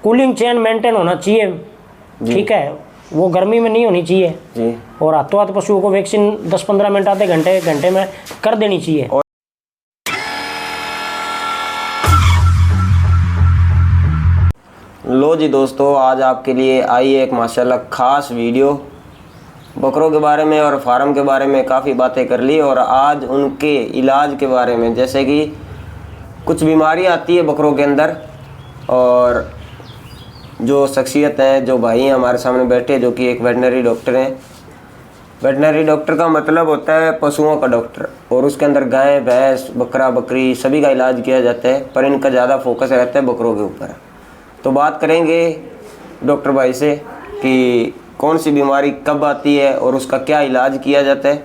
Cooling chain maintain होना चाहिए, ठीक है, वो गर्मी में नहीं होनी चाहिए जी। और हाथों हाथ पशुओं को वैक्सीन 10-15 मिनट आधे घंटे में कर देनी चाहिए। लो जी दोस्तों, आज आपके लिए आई एक माशाल्लाह खास वीडियो। बकरों के बारे में और फार्म के बारे में काफ़ी बातें कर ली, और आज उनके इलाज के बारे में, जैसे कि कुछ बीमारी आती है बकरों के अंदर, और जो शख्सियत हैं, जो भाई हैं हमारे सामने बैठे, जो कि एक वेटनरी डॉक्टर हैं। वेटनरी डॉक्टर का मतलब होता है पशुओं का डॉक्टर, और उसके अंदर गाय, भैंस, बकरा, बकरी सभी का इलाज किया जाता है, पर इनका ज़्यादा फोकस रहता है बकरों के ऊपर। तो बात करेंगे डॉक्टर भाई से कि कौन सी बीमारी कब आती है और उसका क्या इलाज किया जाता है।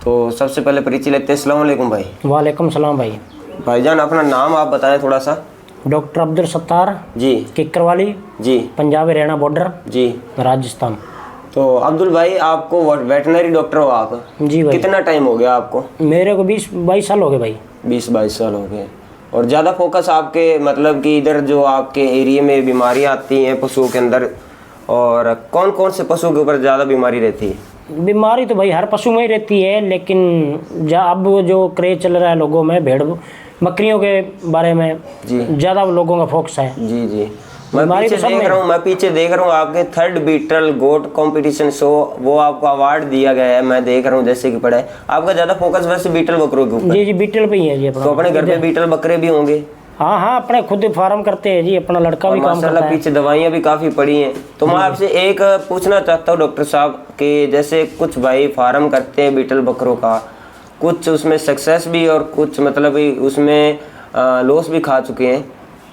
तो सबसे पहले परिचय लेते हैं। अस्सलाम वालेकुम भाई। वालेकुम सलाम भाई। भाईजान, अपना नाम आप बताएं थोड़ा सा। डॉक्टर अब्दुल सत्तार जी, किकरवाली जी, पंजाब हरियाणा बॉर्डर जी, राजस्थान। तो अब्दुल भाई, आपको वेटनरी डॉक्टर हो आप? जी भाई। कितना टाइम हो गया आपको? मेरे को 20-22 साल हो गए भाई। 20-22 साल हो गए। और ज़्यादा फोकस आपके मतलब कि इधर जो आपके एरिया में बीमारियाँ आती हैं पशुओं के अंदर, और कौन कौन से पशुओं के ऊपर ज़्यादा बीमारी रहती है? बीमारी तो भाई हर पशु में ही रहती है, लेकिन अब जो क्रेज चल रहा है लोगों में भेड़ बकरियों के बारे में ज़्यादा लोगों का फोकस है। जी जी, मैं पीछे देख रहा हूँ आपके थर्ड बीटल गोट कंपटीशन शो, वो आपको अवार्ड दिया गया है, मैं देख रहा हूँ जैसे कि पड़ा है। आपका ज़्यादा फोकस वैसे बीटल बकरों के ऊपर? जी जी, बीटल पे ही है जी। तो अपने घर पे बीटल बकरे भी होंगे? हाँ हाँ, अपने खुद फार्म करते हैं जी, अपना लड़का भी काम करता है। पीछे दवाइयाँ भी काफ़ी पड़ी हैं। तो मैं आपसे एक पूछना चाहता हूँ डॉक्टर साहब कि जैसे कुछ भाई फार्म करते हैं बीटल बकरों का, कुछ उसमें सक्सेस भी और कुछ मतलब उसमें लॉस भी खा चुके हैं।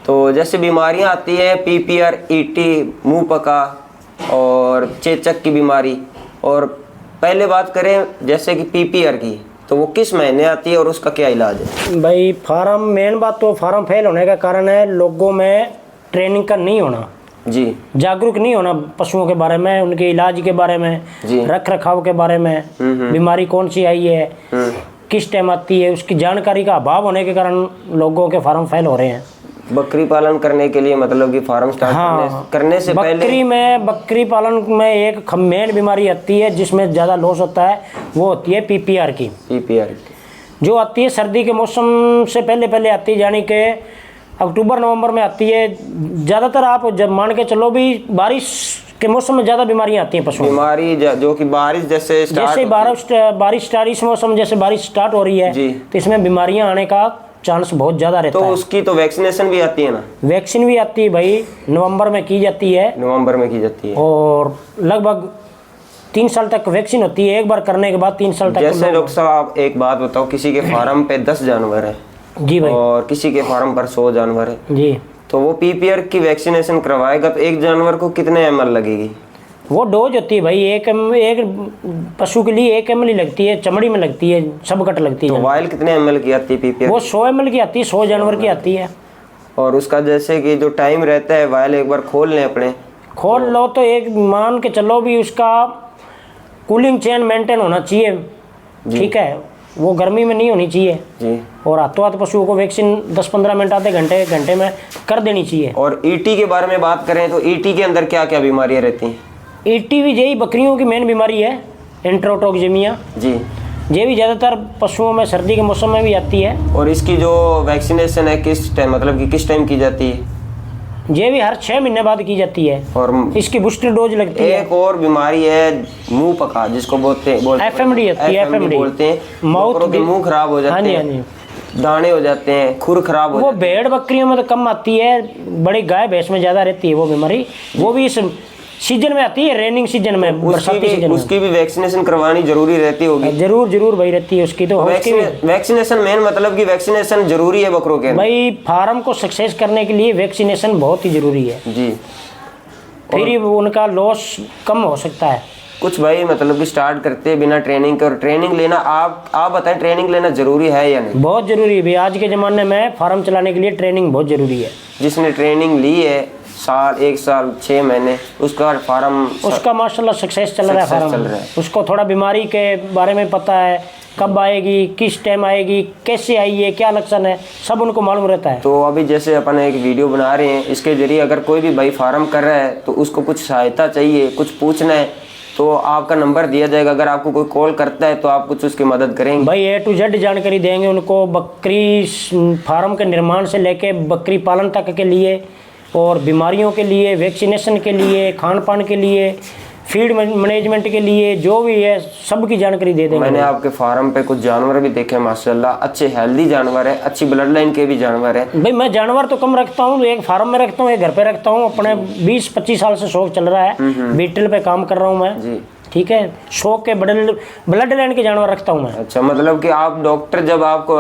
तो जैसे बीमारियां आती है पीपीआर, ईटी, मुंह पका और चेचक की बीमारी, और पहले बात करें जैसे कि पीपीआर की, तो वो किस महीने आती है और उसका क्या इलाज है? भाई फार्म, मेन बात तो फार्म फेल होने का कारण है लोगों में ट्रेनिंग का नहीं होना जी, जागरूक नहीं होना पशुओं के बारे में, उनके इलाज के बारे में, रख रखाव के बारे में, बीमारी कौन सी आई है, किस टाइम आती है, उसकी जानकारी का अभाव होने के कारण लोगों के फार्म फेल हो रहे हैं। बकरी पालन करने के लिए मतलब कि फार्म स्टार्ट करने से पहले बकरी पालन में एक मेन बीमारी आती है जिसमें ज़्यादा लॉस होता है, वो होती है पीपीआर की। जो आती है सर्दी के मौसम से पहले आती है, यानी कि अक्टूबर नवंबर में आती है ज़्यादातर। आप जब मान के चलो भी बारिश के मौसम में ज़्यादा बीमारियाँ आती हैं पशुओं बीमारी जो कि बारिश जैसे बारिश मौसम जैसे बारिश स्टार्ट हो रही है, तो इसमें बीमारियाँ आने का चांस बहुत ज़्यादा रहता है। तो उसकी तो वैक्सीनेशन भी आती है ना? वैक्सीन भी आती है भाई, नवंबर में की जाती है। और लगभग 3 साल तक वैक्सीन होती है, एक बार करने के बाद 3 साल तक। जैसे डॉक्टर साहब आप एक बात बताओ, किसी के फार्म पे 10 जानवर है जी भाई, और किसी के फार्म पर 100 जानवर है जी, तो वो पीपीआर की वैक्सीनेशन करवाएगा तो एक जानवर को कितने ml लगेगी? वो डोज होती है भाई, एक पशु के लिए 1 ml लगती है, चमड़ी में लगती है, सब कट लगती है। तो वायल कितने ml की आती है पीपीआर? वो 100 ml की आती है, 100 जानवर की आती है। और उसका जैसे कि जो टाइम रहता है, वायल एक बार खोल लें अपने, खोल लो तो एक मान के चलो भी उसका कूलिंग चेन मेंटेन होना चाहिए, ठीक है, वो गर्मी में नहीं होनी चाहिए जी। और हाथों हाथ पशुओं को वैक्सीन 10-15 मिनट आधे घंटे में कर देनी चाहिए। और ईटी के बारे में बात करें तो ईटी के अंदर क्या क्या बीमारियां रहती हैं? ईटी भी यही बकरियों की मेन बीमारी है, एंट्रोटोक्सेमिया जी। ये भी ज़्यादातर पशुओं में सर्दी के मौसम में भी आती है। और इसकी जो वैक्सीनेशन है किस टाइम, मतलब कि किस टाइम की जाती है? ये भी हर 6 महीने बाद की जाती है, और इसकी बूस्टर डोज लगती है। एक और बीमारी है मुंह पका, जिसको बोलते हैं एफएमडी बोलते हैं, माउथ के मुंह खराब हो जाते हैं, दाने हो जाते हैं, खुर खराब हो जाती है। वो भेड़ बकरियों में तो कम आती है, बड़ी गाय भैंस में ज़्यादा रहती है वो बीमारी। वो भी इस सीजन में आती है, रेनिंग सीजन में, बरसाती सीजन में। उसकी भी वैक्सीनेशन करवानी जरूरी रहती होगी? जरूर भाई रहती है उसकी। तो वैक्सीनेशन मेन मतलब कि वैक्सीनेशन जरूरी है बकरों के भाई, फार्म को सक्सेस करने के लिए वैक्सीनेशन बहुत ही जरूरी है जी, फिर उनका लॉस कम हो सकता है। कुछ भाई मतलब कि स्टार्ट करते हैं बिना ट्रेनिंग के, और ट्रेनिंग लेना आप बताएं, ट्रेनिंग लेना जरूरी है या नहीं? बहुत जरूरी है भाई, आज के ज़माने में फार्म चलाने के लिए ट्रेनिंग बहुत जरूरी है। जिसने ट्रेनिंग ली है 1 साल 6 महीने, उसका फार्म उसका माशाल्लाह सक्सेस चल रहा है फार्म। उसको थोड़ा बीमारी के बारे में पता है कब आएगी, किस टाइम आएगी, कैसे आई है, क्या लक्षण है, सब उनको मालूम रहता है। तो अभी जैसे अपन एक वीडियो बना रहे हैं, इसके जरिए अगर कोई भी भाई फार्म कर रहा है तो उसको कुछ सहायता चाहिए, कुछ पूछना है, तो आपका नंबर दिया जाएगा। अगर आपको कोई कॉल करता है तो आप कुछ उसकी मदद करेंगे? भाई A to Z जानकारी देंगे उनको, बकरी फार्म के निर्माण से लेके बकरी पालन तक के लिए, और बीमारियों के लिए, वैक्सीनेशन के लिए, खान पान के लिए, फीड मैनेजमेंट के लिए, जो भी है सब की जानकारी दे देंगे। मैंने आपके फार्म पे कुछ जानवर भी देखे माशाल्लाह, अच्छे हेल्दी जानवर है, अच्छी ब्लड लाइन के भी जानवर है। भाई मैं जानवर तो कम रखता हूँ, एक फार्म में रखता हूँ, एक घर पे रखता हूँ। अपने 20-25 साल से शौक चल रहा है, बीटल पे काम कर रहा हूँ मैं जी। ठीक है, शौक के ब्लड लाइन के जानवर रखता हूँ मैं। अच्छा, मतलब कि आप डॉक्टर, जब आपको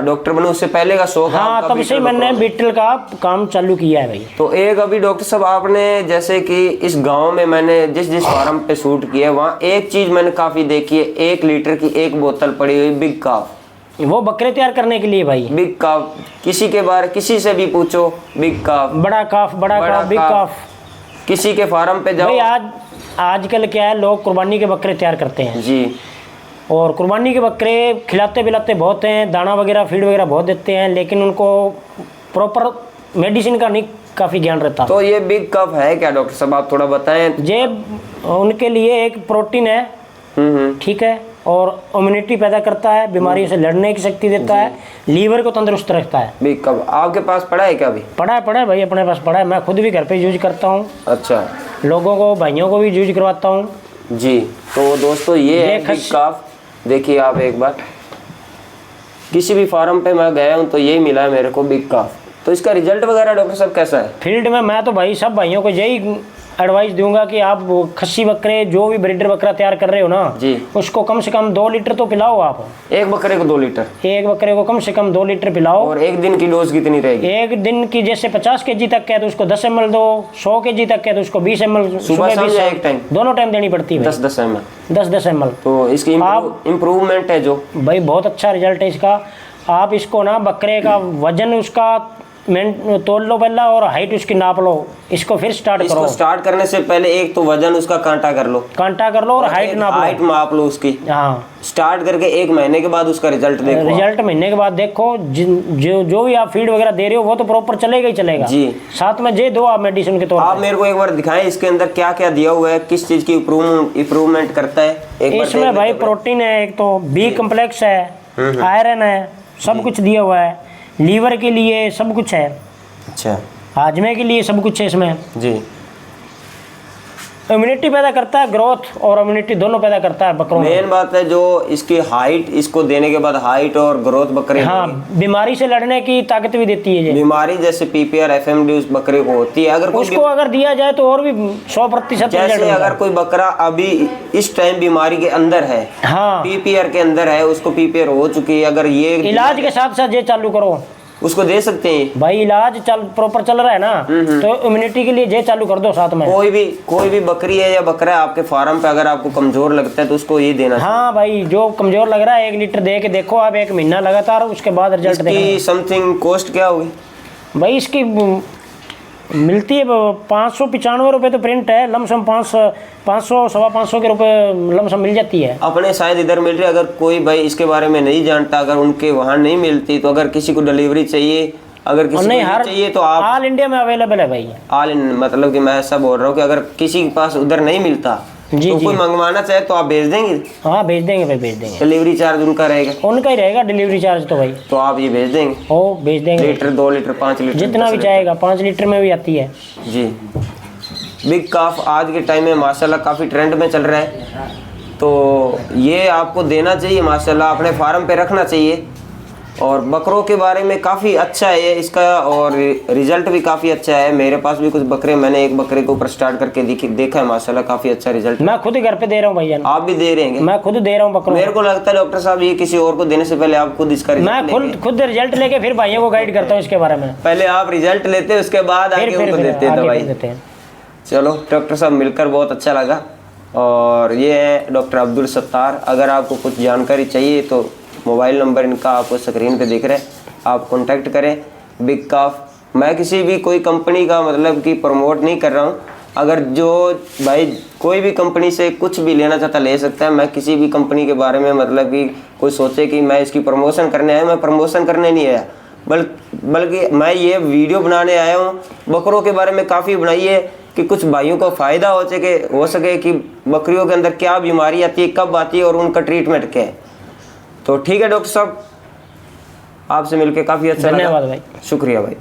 डॉक्टर बने उससे पहले का शौक? हाँ, तब से मैंने बीटल का काम चालू किया है भाई। तो एक अभी डॉक्टर साहब आपने जैसे कि इस गांव में मैंने जिस फार्म पे शूट किया, वहाँ एक चीज मैंने काफी देखी है, 1 लीटर की एक बोतल पड़ी हुई, बिग काफ। वो बकरे तैयार करने के लिए भाई, बिग काफ। किसी से भी पूछो, बिग काफ, बड़ा काफ, बिग काफ। किसी के फार्म पे जाओ भाई, आजकल क्या है, लोग कुर्बानी के बकरे तैयार करते हैं जी, और कुर्बानी के बकरे खिलाते पिलाते बहुत हैं, दाना वगैरह फीड वगैरह बहुत देते हैं, लेकिन उनको प्रॉपर मेडिसिन का नहीं काफ़ी ज्ञान रहता। तो ये बिग कफ है क्या डॉक्टर साहब, आप थोड़ा बताएं? ये उनके लिए एक प्रोटीन है, ठीक है, और इम्यूनिटी पैदा करता है, बीमारियों से लड़ने की शक्ति देता है, लीवर को तंदुरुस्त रखता है। बिग कफ आपके पास पड़ा है क्या अभी? पड़ा है भाई, अपने पास पड़ा है, मैं खुद भी घर पे यूज करता हूँ। अच्छा, लोगों को, भाइयों को भी यूज करवाता हूँ जी। तो दोस्तों ये है बिग कफ, देखिए आप एक बार, किसी भी फार्म पे मैं गया हूँ तो यही मिला है मेरे को, बिग कफ। तो इसका रिजल्ट वगैरह डॉक्टर साहब कैसा है? फील्ड में मैं तो भाई सब भाइयों को यही एडवाइस दूंगा कि आप खस्सी बकरे, जो भी ब्रीडर बकरा तैयार कर रहे हो ना जी, उसको कम से कम 2 लीटर तो पिलाओ आप। एक बकरे को 2 लीटर? एक बकरे को कम से कम 2 लीटर पिलाओ। और एक दिन की डोज कितनी रहेगी? एक दिन की जैसे 50 केजी तक के तो उसको 10 ml दो, 100 केजी तक के तो उसको 20 ml, सुबह शाम या एक टाइम? दोनों टाइम देनी पड़ती है। 10-10 ml? 10-10 ml। तो इसकी इम्प्रूवमेंट है जो भाई, बहुत अच्छा रिजल्ट है इसका। आप इसको ना, बकरे का वजन उसका तोल लो पहला, और हाइट उसकी नाप लो, इसको फिर स्टार्ट करो। स्टार्ट करने से पहले एक तो वजन उसका कांटा कर लो और हाइट माप लो उसकी। हाँ, स्टार्ट करके 1 महीने के बाद उसका रिजल्ट देखो। रिजल्ट महीने के बाद देखो, जो भी आप फीड वगैरह दे रहे हो वो तो प्रॉपर चलेगा ही चलेगा जी। साथ में जे दो आप मेडिसिन के तौर आप मेरे को एक बार दिखाएं इसके अंदर क्या क्या दिया हुआ है, किस चीज की इम्प्रूवमेंट करता है? इसमें भाई प्रोटीन है, एक तो बी कम्प्लेक्स है, आयरन है, सब कुछ दिया हुआ है, लीवर के लिए सब कुछ है। अच्छा, हाजमे के लिए सब कुछ है इसमें जी। इम्यूनिटी पैदा करता है, ग्रोथ और इम्यूनिटी दोनों पैदा करता है बकरों में। मेन बात है जो इसकी हाइट, इसको देने के बाद हाइट और ग्रोथ बकरे, हाँ, बीमारी से लड़ने की ताकत भी देती है। बीमारी जैसे PPR FMD उस बकरे को होती है, अगर उसको अगर दिया जाए तो और भी 100%। जैसे अगर कोई बकरा अभी इस टाइम बीमारी के अंदर है, हाँ, PPR के अंदर है, उसको PPR हो चुकी है, अगर ये इलाज के साथ साथ ये चालू करो, उसको दे सकते हैं भाई। इलाज प्रॉपर चल रहा है ना, तो इम्यूनिटी के लिए ये चालू कर दो साथ में। कोई भी बकरी है या बकरा है आपके फार्म पे, अगर आपको कमजोर लगता है तो उसको ये देना। हाँ भाई, जो कमजोर लग रहा है 1 लीटर दे के देखो आप, 1 महीना लगातार, उसके बाद रिजल्ट देखो। समथिंग कॉस्ट क्या होगी भाई? इसकी मिलती है 595 रुपये तो प्रिंट है, लमसम 500 सवा 500 के रुपए लमसम मिल जाती है अपने, शायद इधर मिल रही है। अगर कोई भाई इसके बारे में नहीं जानता, अगर उनके वहाँ नहीं मिलती, तो अगर किसी को डिलीवरी चाहिए, अगर किसी को नहीं चाहिए तो आप ऑल इंडिया में अवेलेबल है भाई। मतलब कि मैं ऐसा बोल रहा हूँ कि अगर किसी के पास उधर नहीं मिलता जी, तो कोई मंगवाना चाहे तो आप भेज देंगे? हाँ, भेज देंगे भाई, भेज देंगे। डिलीवरी चार्ज उनका रहेगा? उनका ही रहेगा डिलीवरी चार्ज तो भाई। तो आप ये भेज देंगे? ओ, भेज देंगे। लीटर, 2 लीटर, 5 लीटर, जितना भी चाहेगा। 5 लीटर में भी आती है जी। बिग काफ आज के टाइम में माशाल्लाह काफ़ी ट्रेंड में चल रहा है, तो ये आपको देना चाहिए माशाल्लाह, अपने फार्म पे रखना चाहिए। और बकरों के बारे में काफ़ी अच्छा है ये इसका, और रिजल्ट भी काफ़ी अच्छा है। मेरे पास भी कुछ बकरे, मैंने एक बकरे के ऊपर स्टार्ट करके देखा है माशाल्लाह, काफ़ी अच्छा रिजल्ट। मैं खुद घर पे दे रहा हूँ भैया। आप भी दे रहे हैं? मैं खुद दे रहा हूँ बकरों। मेरे को लगता है डॉक्टर साहब ये किसी और को देने से पहले आप खुद इसका मैं खुद रिजल्ट लेके फिर भाइयों को गाइड करता हूँ इसके बारे में। पहले आप रिजल्ट लेते हैं, उसके बाद आगे उनको देते हैं दवाई। चलो डॉक्टर साहब, मिलकर बहुत अच्छा लगा। और ये है डॉक्टर अब्दुल सत्तार। अगर आपको कुछ जानकारी चाहिए तो मोबाइल नंबर इनका आपको स्क्रीन पे दिख रहा है, आप कांटेक्ट करें। बिग काफ, मैं किसी भी कोई कंपनी का मतलब कि प्रमोट नहीं कर रहा हूँ, अगर जो भाई कोई भी कंपनी से कुछ भी लेना चाहता ले सकता है। मैं किसी भी कंपनी के बारे में मतलब कि कोई सोचे कि मैं इसकी प्रमोशन करने आया, मैं प्रमोशन करने नहीं आया, बल्कि मैं ये वीडियो बनाने आया हूँ। बकरों के बारे में काफ़ी बनाई है कि कुछ भाइयों को फ़ायदा हो सके कि बकरियों के अंदर क्या बीमारी आती है, कब आती है और उनका ट्रीटमेंट क्या है। तो ठीक है डॉक्टर साहब, आपसे मिलकर काफ़ी अच्छा लगा। धन्यवाद भाई। शुक्रिया भाई।